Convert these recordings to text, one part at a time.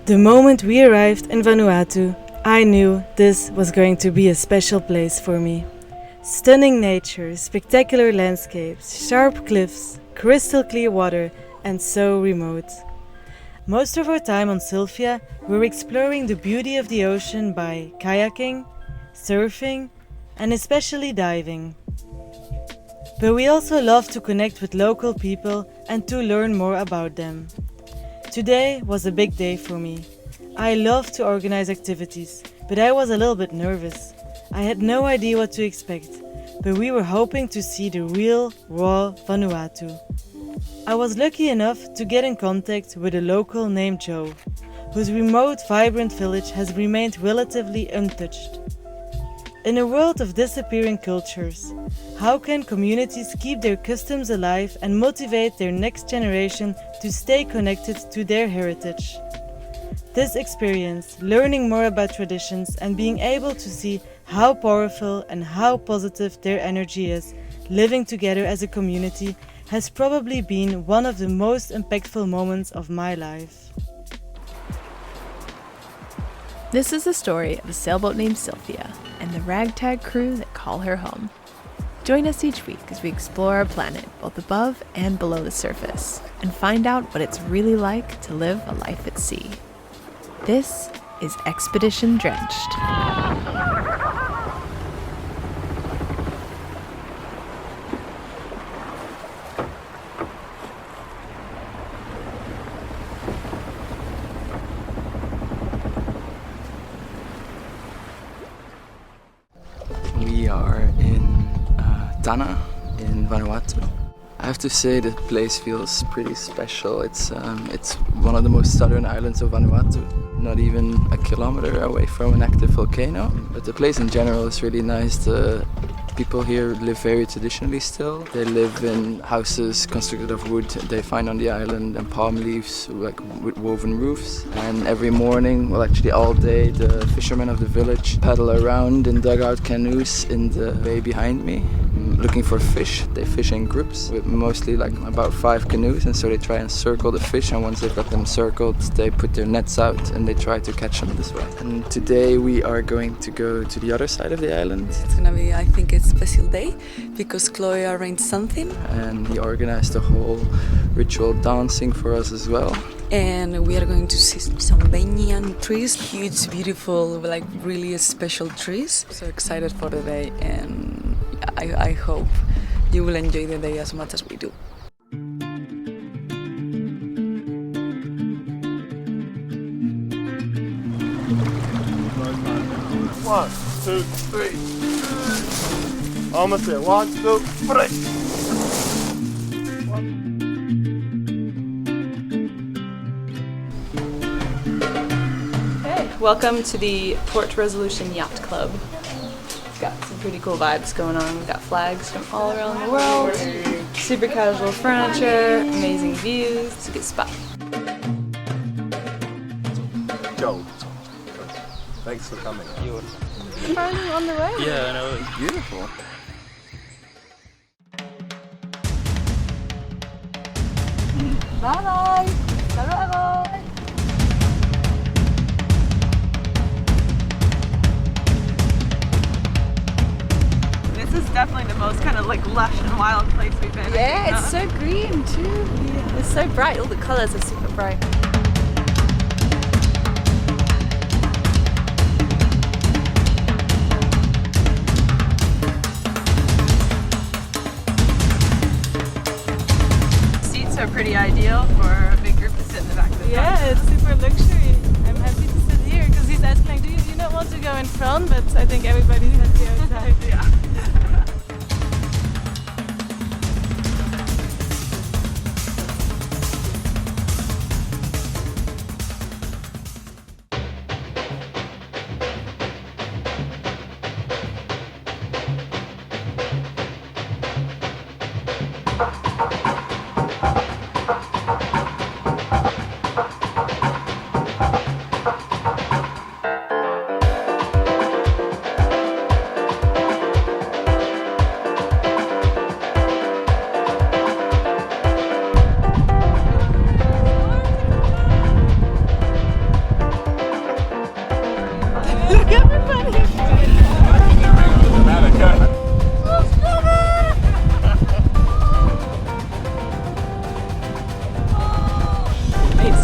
The moment we arrived in Vanuatu, I knew this was going to be a special place for me. Stunning nature, spectacular landscapes, sharp cliffs, crystal clear water, and so remote. Most of our time on Sylvia, we're exploring the beauty of the ocean by kayaking, surfing, and especially diving. But we also love to connect with local people and to learn more about them. Today was a big day for me. I love to organize activities, but I was a little bit nervous. I had no idea what to expect, but we were hoping to see the real, raw Vanuatu. I was lucky enough to get in contact with a local named Joe, whose remote, vibrant village has remained relatively untouched. In a world of disappearing cultures, how can communities keep their customs alive and motivate their next generation to stay connected to their heritage? This experience, learning more about traditions and being able to see how powerful and how positive their energy is, living together as a community, has probably been one of the most impactful moments of my life. This is the story of a sailboat named Sylvia and the ragtag crew that call her home. Join us each week as we explore our planet both above and below the surface and find out what it's really like to live a life at sea. This is Expedition Drenched. We are in Tanna in Vanuatu. I have to say the place feels pretty special. It's one of the most southern islands of Vanuatu, not even a kilometer away from an active volcano. But the place in general is really nice. The people here live very traditionally still. They live in houses constructed of wood they find on the island and palm leaves, like with woven roofs. And every morning, well actually all day, the fishermen of the village paddle around in dugout canoes in the bay behind me, looking for fish. They fish in groups with mostly like about 5 canoes, and so they try and circle the fish, and once they've got them circled, they put their nets out and they try to catch them this way. And today we are going to go to the other side of the island. It's gonna be, I think, a special day because Chloe arranged something. And he organized a whole ritual dancing for us as well. And we are going to see some banyan trees, huge, beautiful, like really special trees. So excited for the day, and I hope you will enjoy the day as much as we do. One, two, three. Almost there. 1, 2, 3. Hey, welcome to the Port Resolution Yacht Club. We've got some pretty cool vibes going on. We've got flags from all around the world, super casual furniture, amazing views. It's a good spot. Joe, thanks for coming. Finally on the way. Yeah, I know, it's beautiful. Bye-bye. Bye-bye. This is definitely the most kind of like lush and wild place we've been. Yeah, it's so green too. Yeah. It's so bright. All the colors are super bright. Seats are pretty ideal for a big group to sit in the back of the Yeah, bus. it's super luxury. I'm happy to sit here because he's asking like, do you not want to go in front? But I think everybody's happy outside. Yeah.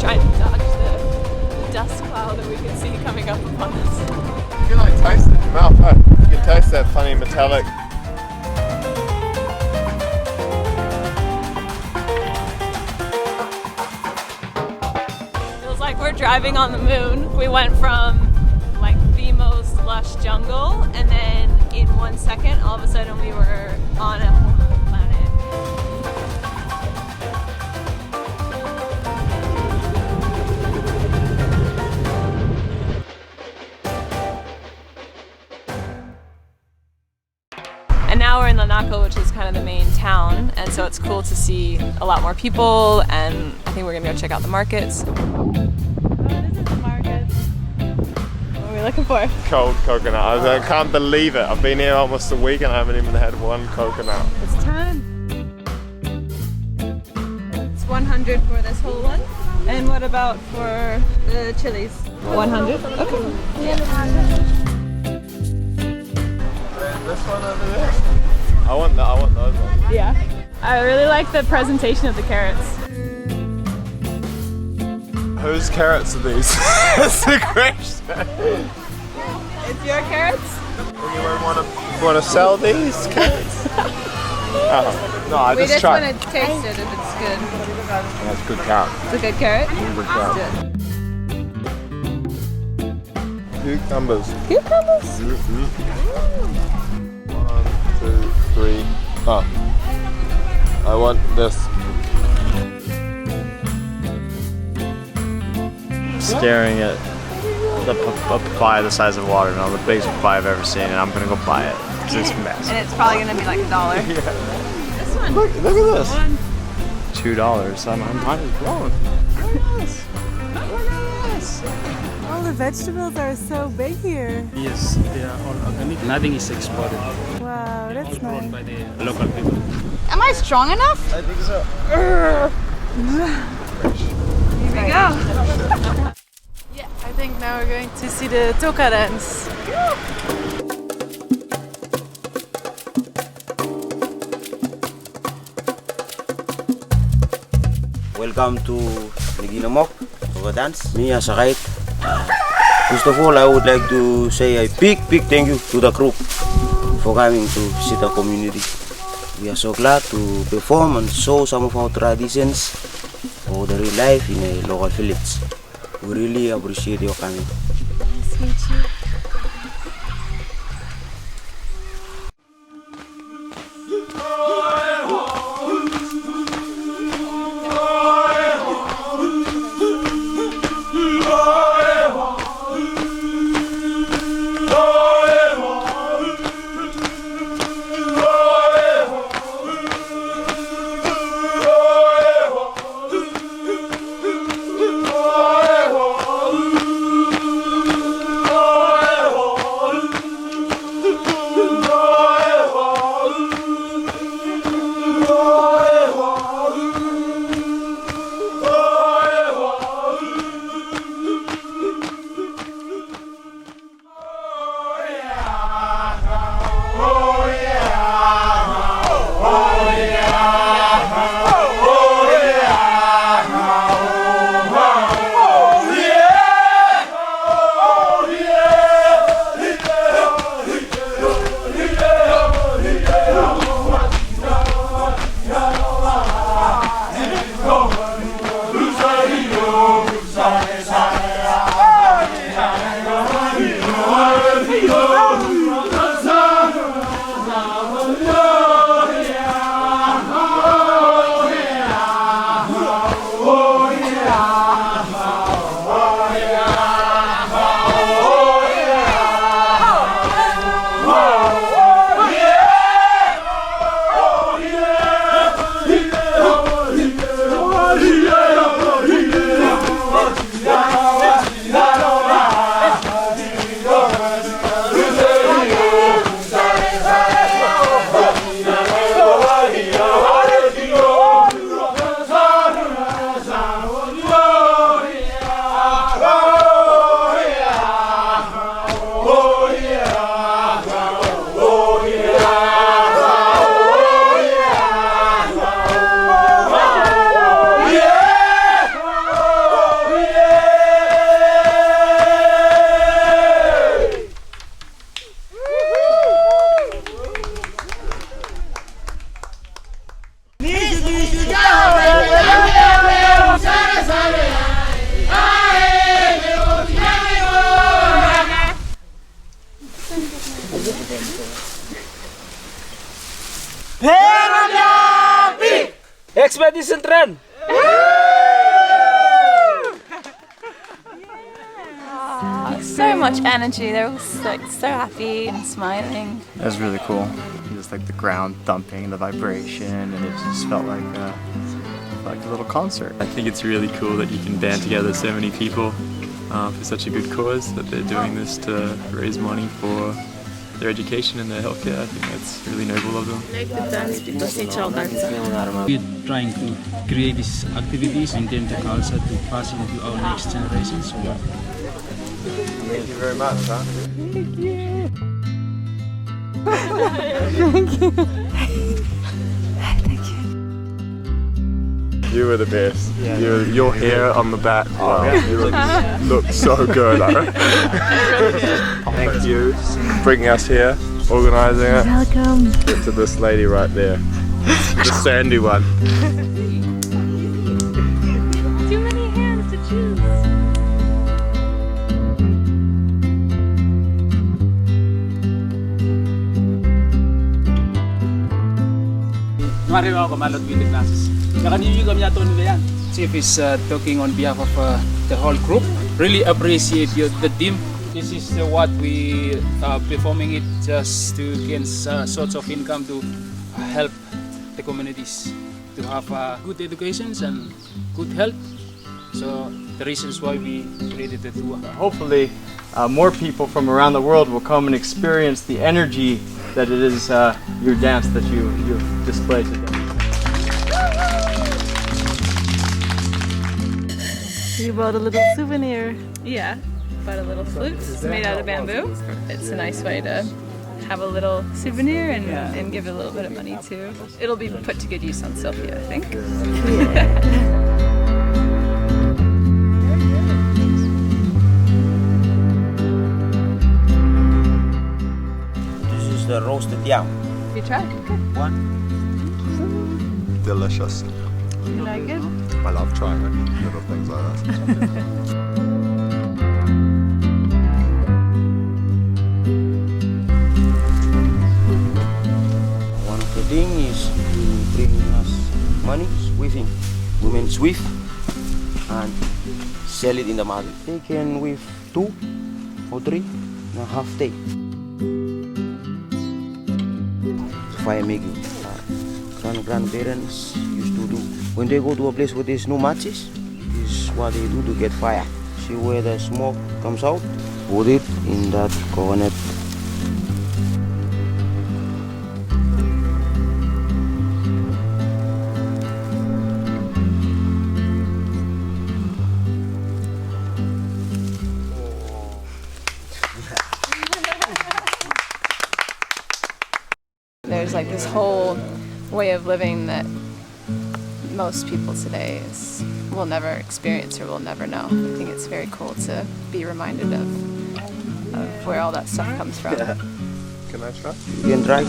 just trying to dodge the dust cloud that we could see coming up upon us. You can like taste it in your mouth, huh? You can taste that funny metallic. Feels like we're driving on the moon. We went from like the most lush jungle, and then in 1 second, all of a sudden we were on a whole other planet. And now we're in Lanaka, which is kind of the main town, and so it's cool to see a lot more people, and I think we're gonna go check out the markets. Oh, this is the market. What are we looking for? Cold coconut. I can't believe it. I've been here almost a week and I haven't even had one coconut. It's time. It's 100 for this whole one. And what about for the chilies? 100? Okay. This one over there. I want those ones. Yeah. I really like the presentation of the carrots. Whose carrots are these? That's the question. It's your carrots? Anyone want to sell these carrots? Oh, no, I We just tried. want to taste it if it's good. That's good carrot. It's a good carrot? Good carrot. It's good. Cucumbers. Cucumbers? 1, 2, 3. Oh. I want this. Staring at a papaya the size of a watermelon, the biggest papaya I've ever seen, and I'm gonna go buy it. It's this mess. And it's probably going to be like $1. Yeah. This one. Look at this. $2. I'm mind blown. All the vegetables are so big here. Yes, they are all organic. Nothing is exported. Wow, that's Grown nice. by the local people. Am I strong enough? I think so. Here we go. Yeah, I think now we're going to see the toka dance. Welcome to Niginamok, Toka Dance. Me as a guide. First of all, I would like to say a big thank you to the crew for coming to visit our community. We are so glad to perform and show some of our traditions for the real life in a local village. We really appreciate your coming. Nice to meet you. Expedition Trend! So much energy. They're all like so happy and smiling. It was really cool. Just like the ground thumping, the vibration, and it just felt like a little concert. I think it's really cool that you can band together so many people for such a good cause, that they're doing this to raise money for their education and their healthcare. I think that's really noble of them. Like the dance because it's all dance. We're trying to create these activities and then the culture to pass into our next generation. So Thank you very much, huh? Thank you. You were the best. Yeah. Your hair on the back. Wow. You look so good. Thank you for bringing us here, organising it. Welcome. Get to this lady right there. The sandy one. Too many hands to choose. Chief is talking on behalf of the whole group. Really appreciate the team. This is what we are performing it just to gain sorts of income to help the communities to have good educations and good health. So the reasons why we created the tour. Hopefully, more people from around the world will come and experience the energy that it is your dance that you display today. You bought a little souvenir. Yeah, bought a little flute. It's made out of bamboo. It's a nice way to have a little souvenir and give a little bit of money too. It'll be put to good use on Sophia, I think. This is the roasted yam. You try? One. Delicious. You like it? I love trying little things like that. One of the things is to bring us money, weaving. Women's weave and sell it in the market. They can weave 2 or 3 in a half day. Fire making. Grandparents used to do. When they go to a place where there's no matches, this is what they do to get fire. See where the smoke comes out? Put it in that coconut. There's like this whole way of living that most people today will never experience or will never know. I think it's very cool to be reminded of where all that stuff comes from. Can I try? You can try.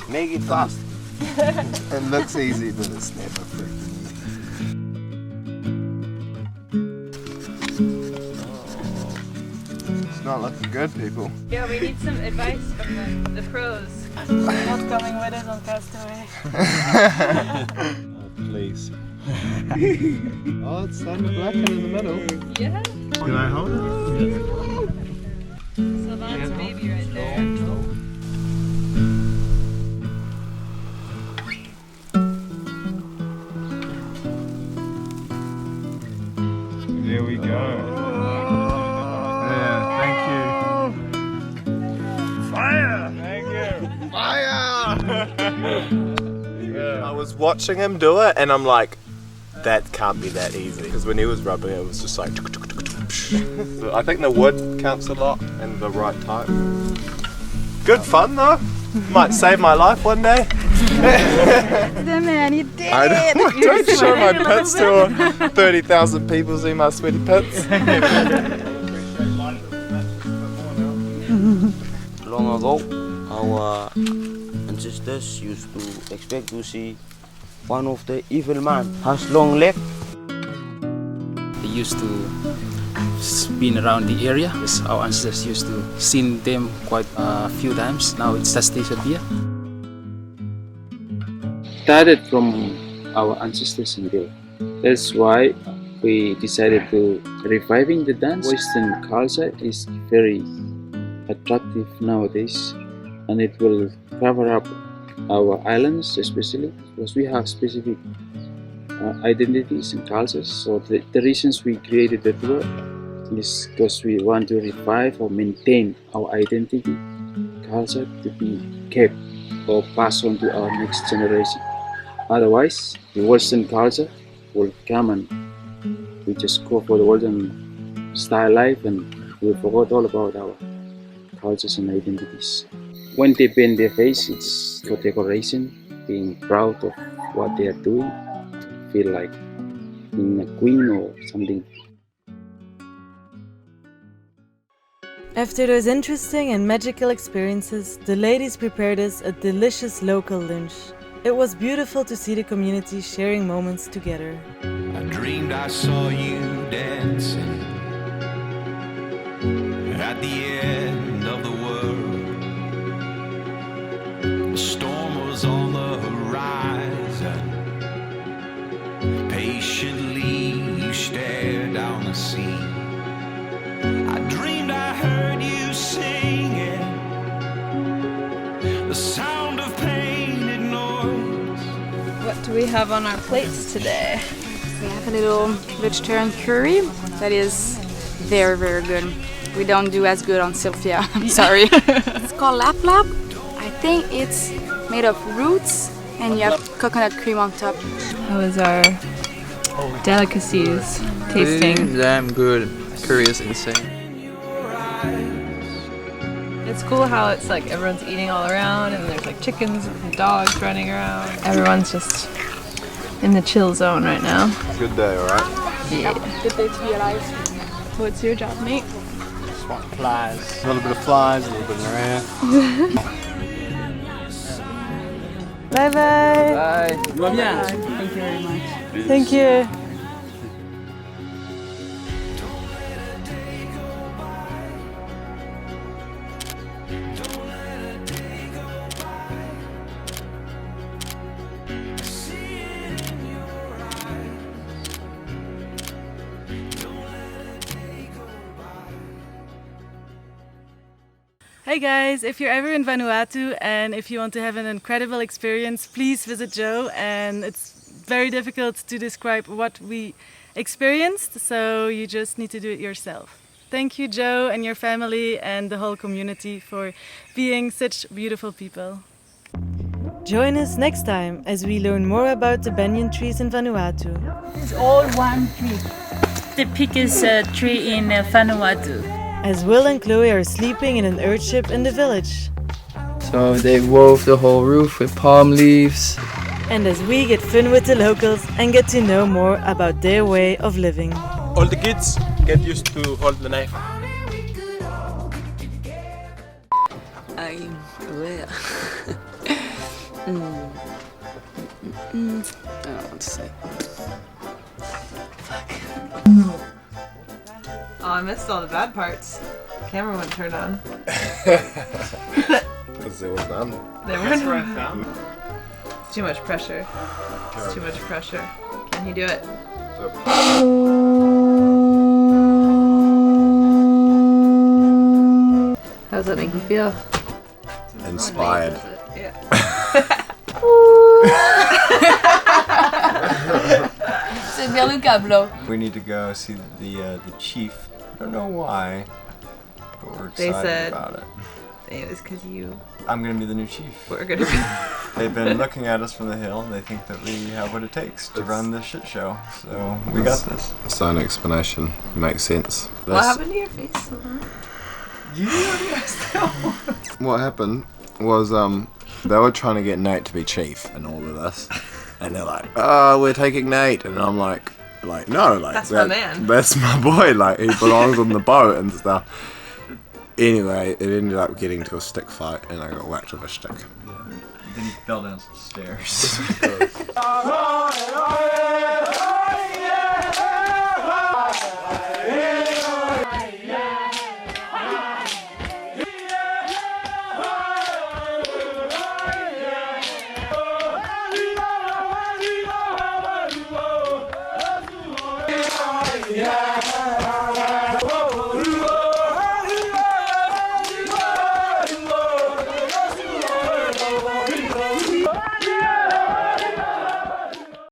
Make it fast. It looks easy, but it's never freaking easy. It's not looking good, people. Yeah, we need some advice from the pros. Not coming with us on Castaway. Please. Oh, it's starting to blacken in the middle. Yeah. Can I hold it? So that's baby right there. There we go. Yeah, thank you. Fire! Thank you. Fire! I was watching him do it and I'm like, that can't be that easy. Because when he was rubbing it, it was just like... So I think the wood counts a lot and the right type. Good fun though. Might save my life one day. The man, you did it! Don't show my pits to 30,000 people see my sweaty pits. Long ago, our ancestors used to expect to see one of the evil man has long leg. They used to spin around the area. Yes, our ancestors used to see them quite a few times. Now it just disappeared. started from our ancestors in Bill. That's why we decided to reviving the dance. Western culture is very attractive nowadays, and it will cover up our islands, especially because we have specific identities and cultures. So the reasons we created the tour is because we want to revive or maintain our identity, culture to be kept or passed on to our next generation. Otherwise, the Western culture will come and we just go for the Western style life and we forgot all about our cultures and identities. When they paint their face, it's for decoration, being proud of what they are doing, feel like being a queen or something. After those interesting and magical experiences, the ladies prepared us a delicious local lunch. It was beautiful to see the community sharing moments together. I dreamed I saw you dancing at the end of the world. The storm was on the horizon. Patiently you stared down the sea. I dreamed I heard you singing, the sound of painted noise. What do we have on our plates today? We have a little vegetarian curry that is very, very good. We don't do as good on Sylvia, I'm sorry. It's called lap lap. I think it's made of roots and you have coconut cream on top. How is our delicacies tasting? Pretty damn good. Curry is insane. It's cool how it's like everyone's eating all around and there's like chickens and dogs running around. Everyone's just in the chill zone right now. Good day, alright? Yeah. Good day to be alive. What's your job, mate? Swat flies. A little bit of flies, a little bit of air. Bye bye. Bye. Thank you very much. Thank you. Hey guys, if you're ever in Vanuatu and if you want to have an incredible experience, please visit Joe. And it's very difficult to describe what we experienced, so you just need to do it yourself. Thank you, Joe, and your family and the whole community for being such beautiful people. Join us next time as we learn more about the banyan trees in Vanuatu. It's all one tree. The biggest tree in Vanuatu. As Will and Chloe are sleeping in an earthship in the village. So they wove the whole roof with palm leaves. And as we get fun with the locals and get to know more about their way of living. All the kids get used to hold the knife. I don't know what to say. Oh, I missed all the bad parts. The camera wouldn't turn on. Because there was none. There were none. It's too much pressure. It's too much pressure. Can you do it? How does that make you feel? Inspired. Yeah. We need to go see the chief. I don't know why, but we're excited about it. It was because you I'm gonna be the new chief. were going to be. They've been looking at us from the hill and they think that we have what it takes to run this shit show. So we got this. So an explanation makes sense. What happened to your face? What happened was they were trying to get Nate to be chief and all of this, and they're like, "Oh, we're taking Nate," and I'm like no, like That's my man. That's my boy. Like he belongs on the boat and stuff. Anyway, it ended up getting to a stick fight, and I got whacked with a stick. Then he fell down some stairs.